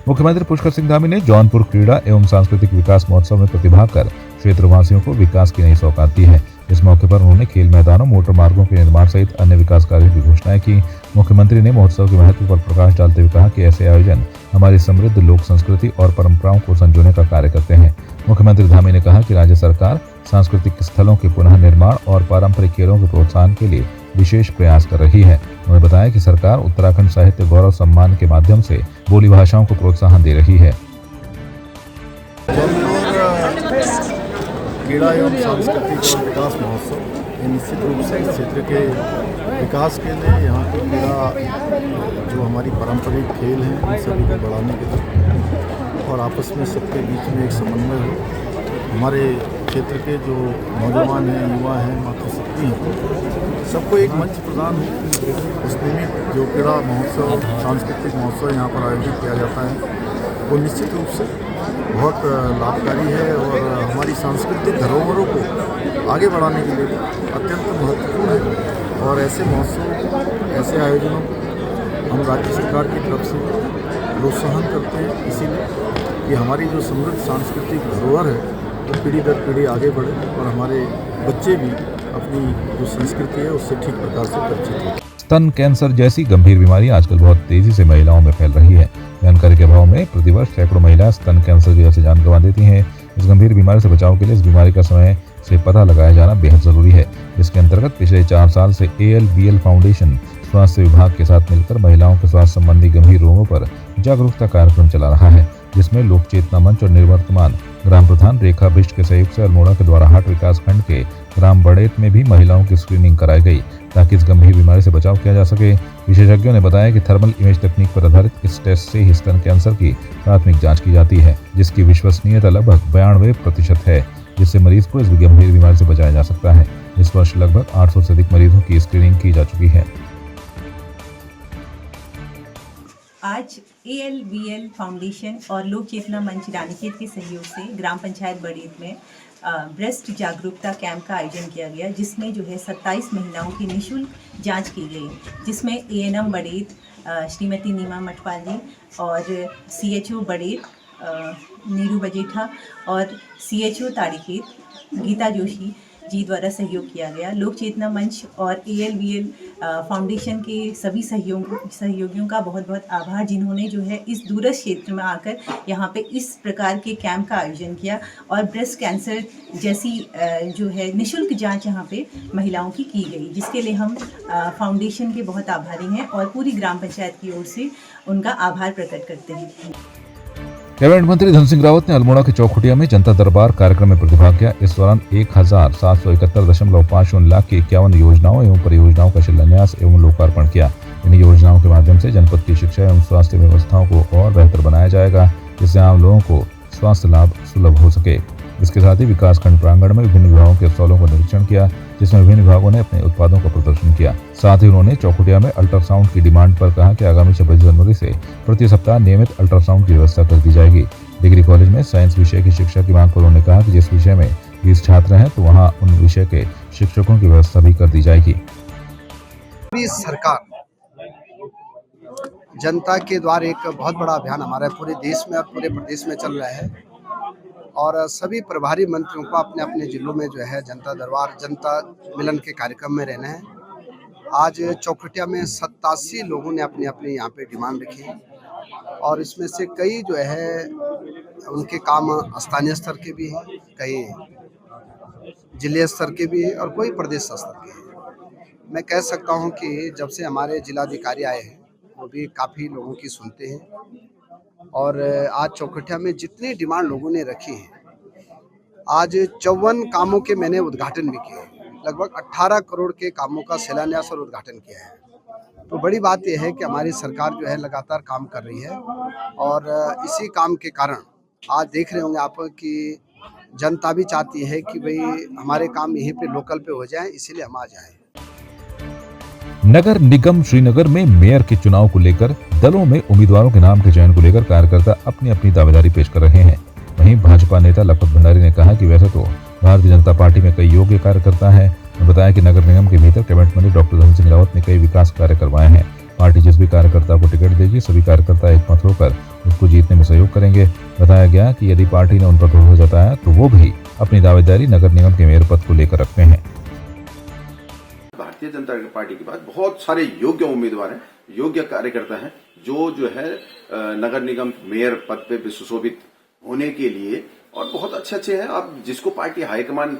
मुख्यमंत्री पुष्कर सिंह धामी ने जौनपुर क्रीड़ा एवं सांस्कृतिक विकास महोत्सव में प्रतिभाग कर क्षेत्रवासियों को विकास की नई सौगात दी है। इस मौके पर उन्होंने खेल मैदानों, मोटर मार्गों के निर्माण सहित अन्य विकास कार्यों की घोषणाएं की। मुख्यमंत्री ने महोत्सव के महत्व पर प्रकाश डालते हुए कहा कि ऐसे आयोजन हमारी समृद्ध लोक संस्कृति और परंपराओं को संजोने का कार्य करते हैं। मुख्यमंत्री धामी ने कहा कि राज्य सरकार सांस्कृतिक स्थलों के पुनः निर्माण और पारंपरिक खेलों के प्रोत्साहन के लिए विशेष प्रयास कर रही है। उन्होंने बताया कि सरकार उत्तराखंड साहित्य गौरव सम्मान के माध्यम से बोली भाषाओं को प्रोत्साहन दे रही है। क्रीड़ा एवं सांस्कृतिक विकास महोत्सव निश्चित रूप से इस क्षेत्र के विकास के लिए यहाँ की क्रीड़ा जो हमारी पारंपरिक खेल हैं उन सभी को बढ़ाने के लिए और आपस में सबके बीच में एक समन्वय हो। हमारे क्षेत्र के जो नौजवान हैं, युवा हैं, मातृशक्ति हैं, सबको एक मंच प्रदान हो। उस निमित्त जो क्रीड़ा महोत्सव, सांस्कृतिक महोत्सव यहाँ पर आयोजित किया जाता है वो निश्चित रूप से बहुत लाभकारी है और हमारी सांस्कृतिक धरोहरों को आगे बढ़ाने के लिए अत्यंत महत्वपूर्ण है। और ऐसे महोत्सव, ऐसे आयोजनों हम राज्य सरकार की तरफ से प्रोत्साहन करते हैं, इसीलिए कि हमारी जो समृद्ध सांस्कृतिक धरोहर है वो पीढ़ी दर पीढ़ी आगे बढ़े और हमारे बच्चे भी अपनी जो संस्कृति है उससे ठीक प्रकार से परिचित हों। स्तन कैंसर जैसी गंभीर बीमारी आजकल बहुत तेजी से महिलाओं में फैल रही है। जानकारी के अभाव में प्रतिवर्ष सैकड़ों महिलाएं स्तन कैंसर की वजह से जान गंवा देती हैं। इस गंभीर बीमारी से बचाव के लिए इस बीमारी का समय से पता लगाया जाना बेहद जरूरी है। इसके अंतर्गत पिछले 4 साल से ALBL फाउंडेशन स्वास्थ्य विभाग के साथ मिलकर महिलाओं के स्वास्थ्य संबंधी गंभीर रोगों पर जागरूकता कार्यक्रम चला रहा है, जिसमें लोक चेतना मंच और निवर्तमान ग्राम प्रधान रेखा बिष्ट के सहयोग से अल्मोड़ा के द्वाराहाट विकास खंड के ग्राम बड़ेत में भी महिलाओं की स्क्रीनिंग कराई गई ताकि इस गंभीर बीमारी से बचाव किया जा सके। विशेषज्ञों ने बताया कि थर्मल इमेज तकनीक पर आधारित इस टेस्ट से ही स्तन कैंसर की प्राथमिक जांच की जाती है, जिसकी विश्वसनीयता लगभग 92% है, जिससे मरीज को इस गंभीर बीमारी से बचाया जा सकता है। इस वर्ष लगभग 800 से अधिक मरीजों की स्क्रीनिंग की जा चुकी है। आज ALBL फाउंडेशन और लोक चेतना मंच रानीखेत के सहयोग से ग्राम पंचायत बड़ेत में ब्रेस्ट जागरूकता कैंप का आयोजन किया गया, जिसमें जो है 27 महिलाओं की निःशुल्क जांच की गई, जिसमें ANM बड़ेत श्रीमती नीमा मटपाल जी और CHO बड़ेत नीरू बजेठा और CHO ताड़ीखेत गीता जोशी जी द्वारा सहयोग किया गया। लोक चेतना मंच और ALBL फाउंडेशन के सभी सहयोगियों का बहुत बहुत आभार, जिन्होंने जो है इस दूरस्थ क्षेत्र में आकर यहाँ पे इस प्रकार के कैंप का आयोजन किया और ब्रेस्ट कैंसर जैसी जो है निःशुल्क जांच यहाँ पे महिलाओं की गई, जिसके लिए हम फाउंडेशन के बहुत आभारी हैं और पूरी ग्राम पंचायत की ओर से उनका आभार प्रकट करते हैं। कैबिनेट मंत्री धन सिंह रावत ने अल्मोड़ा के चौखुटिया में जनता दरबार कार्यक्रम में प्रतिभाग किया। इस दौरान 1771.50 लाख की 51 योजनाओं एवं परियोजनाओं का शिलान्यास एवं लोकार्पण किया। इन योजनाओं के माध्यम से जनपद की शिक्षा एवं स्वास्थ्य व्यवस्थाओं को और बेहतर बनाया जाएगा, जिससे आम लोगों को स्वास्थ्य लाभ सुलभ हो सके। इसके साथ ही विकास खंड प्रांगण में विभिन्न विभागों के स्टॉलों का निरीक्षण किया, जिसमें विभिन्न विभागों ने अपने उत्पादों का प्रदर्शन किया। साथ ही उन्होंने चौखुटिया में अल्ट्रासाउंड की डिमांड पर कहा कि आगामी 26 जनवरी से प्रति सप्ताह नियमित अल्ट्रासाउंड की व्यवस्था कर दी जाएगी। डिग्री कॉलेज में साइंस विषय की शिक्षा की मांग पर उन्होंने कहा कि जिस विषय में 20 छात्र हैं तो वहाँ उन विषय के शिक्षकों की व्यवस्था भी कर दी जाएगी। सरकार जनता के द्वारा एक बहुत बड़ा अभियान हमारे पूरे देश में और पूरे प्रदेश में चल रहा है और सभी प्रभारी मंत्रियों को अपने अपने जिलों में जो है जनता दरबार, जनता मिलन के कार्यक्रम में रहना है। आज चौखुटिया में 87 लोगों ने अपनी अपनी यहाँ पे डिमांड रखी और इसमें से कई जो है उनके काम स्थानीय स्तर के भी हैं, कई जिले स्तर के भी हैं और कोई प्रदेश स्तर के हैं। मैं कह सकता हूँ कि जब से हमारे जिलाधिकारी आए हैं वो भी काफ़ी लोगों की सुनते हैं और आज चौखुटिया में जितनी डिमांड लोगों ने रखी है, आज 54 कामों के मैंने उद्घाटन भी किए, लगभग 18 करोड़ के कामों का शिलान्यास और उद्घाटन किया है। तो बड़ी बात यह है कि हमारी सरकार जो है लगातार काम कर रही है और इसी काम के कारण आज देख रहे होंगे आप कि जनता भी चाहती है कि भाई हमारे काम यहीं पे लोकल पे हो जाए, इसीलिए हम आ जाएं। नगर निगम श्रीनगर में मेयर के चुनाव को लेकर दलों में उम्मीदवारों के नाम के चयन को लेकर कार्यकर्ता अपनी अपनी दावेदारी पेश कर रहे हैं। वहीं भाजपा नेता लखपत भंडारी ने कहा कि वैसे तो भारतीय जनता पार्टी में कई योग्य कार्यकर्ता हैं। उन्होंने बताया कि नगर निगम के भीतर कैबिनेट मंत्री डॉक्टर धन सिंह रावत ने कई विकास कार्य करवाए हैं। पार्टी जिस भी कार्यकर्ता को टिकट देगी, सभी कार्यकर्ता एकमत होकर उसको जीतने में सहयोग करेंगे। बताया गया कि यदि पार्टी ने उन पर भरोसा जताया तो वो भी अपनी दावेदारी नगर निगम के मेयर पद को लेकर रखते हैं। भारतीय जनता पार्टी के पास बहुत सारे योग्य उम्मीदवार हैं, योग्य कार्यकर्ता हैं जो है नगर निगम मेयर पद पे सुशोभित होने के लिए और बहुत अच्छे हैं। अब जिसको पार्टी हाईकमान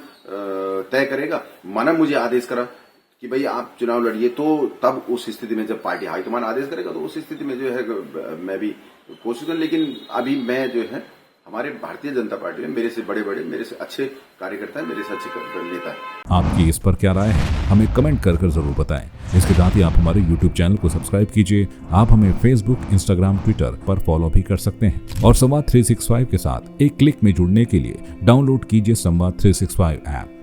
तय करेगा, माना मुझे आदेश करा कि भाई आप चुनाव लड़िए, तो तब उस स्थिति में जब पार्टी हाईकमान आदेश करेगा तो उस स्थिति में जो है मैं भी कोशिश करूं। लेकिन अभी मैं जो है हमारे भारतीय जनता पार्टी में मेरे से बड़े मेरे से अच्छे कार्यकर्ता हैं, मेरे से अच्छे नेता हैं। आपकी इस पर क्या राय है, हमें कमेंट कर जरूर बताएं। इसके साथ ही आप हमारे YouTube चैनल को सब्सक्राइब कीजिए। आप हमें Facebook, Instagram, Twitter पर फॉलो भी कर सकते हैं और संवाद 365 के साथ एक क्लिक में जुड़ने के लिए डाउनलोड कीजिए संवाद 365 ऐप।